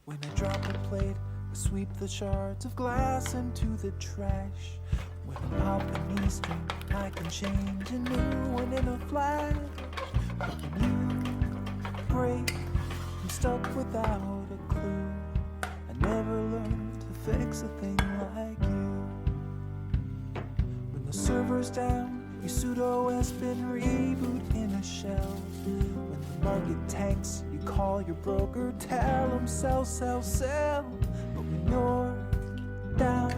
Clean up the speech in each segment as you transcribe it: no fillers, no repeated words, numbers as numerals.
When I drop a plate, I sweep the shards of glass into the trash. When I'm hopping Eastern, I can change a new one in a flash. But when you break, I'm stuck without a clue. I never learned to fix a thing like you. When the server's down, your pseudo has been reboot in a shell. When the market tanks, you call your broker, tell him sell, sell, sell. But when you're down,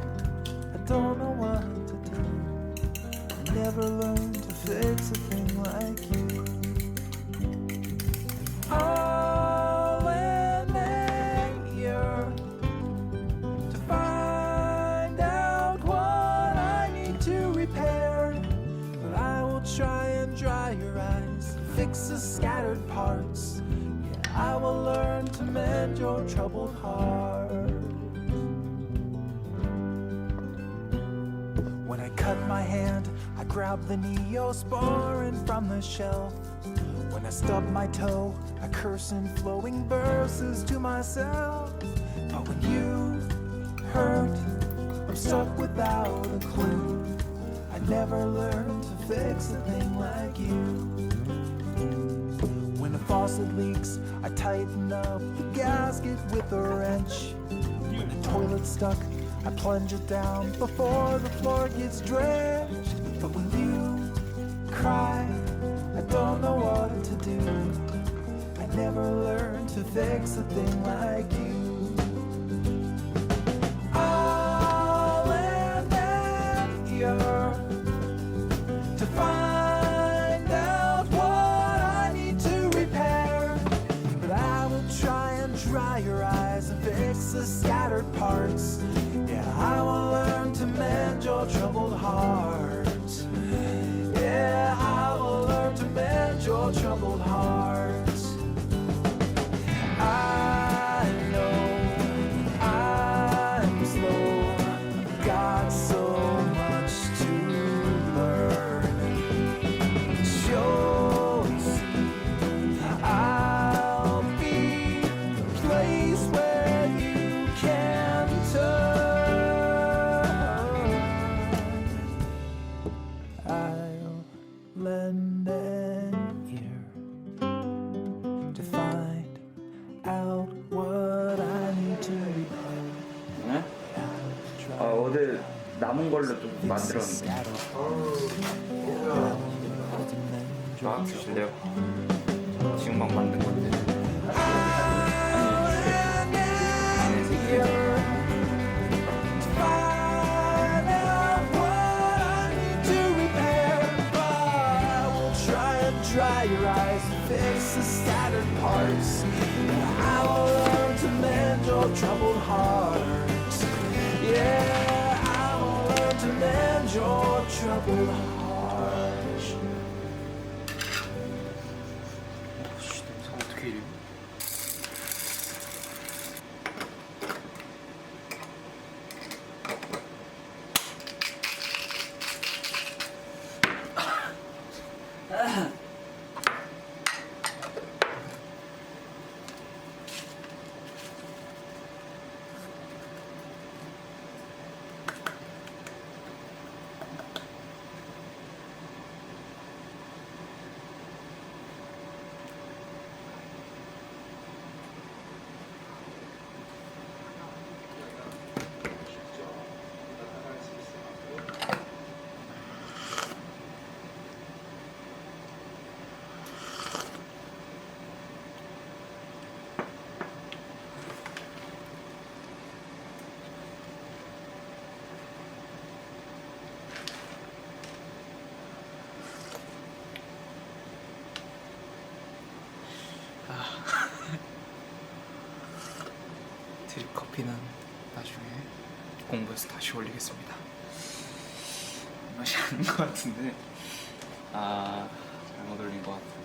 I don't know what to do. I never learned to fix a thing like you. I'll lend an ear to find out what I need to repair. But I will try and dry your eyes, fix the scattered parts. Yeah, I will learn to mend your troubled heart. When I cut my hand, I grab the Neosporin from the shelf. When I stub my toe, I curse in flowing verses to myself. But when you hurt, I'm stuck without a clue. I never learned to fix a thing like you. When a faucet leaks, I tighten up the gasket with a wrench. When the toilet's stuck, I plunge it down before the floor gets drenched. But when you cry, I don't know what to do. I never learned to fix a thing like you. I'll lend an ear to find out what I need to repair. But I will try and dry your eyes and fix the scattered parts. Yeah, I will learn to mend your troubled heart. Yeah, I will learn to mend your troubled heart. I know I'm slow, got so much to learn. You'll see, I'll be the place where you can turn. I'll lend an ear to find out what I need to repair. 응? 어제 남은 걸로 좀 만들었는데. 아, 주실래요? 지금 막 만든 건데. Dry your eyes and fix the scattered parts. I will learn to mend your troubled heart. Yeah, I will learn to mend your troubled heart. 씨, 냄새가 어떻게 이래? 드립 커피는 나중에 공부해서 다시 올리겠습니다. 맛이 아닌 것 같은데, 잘못 올린 것 같아.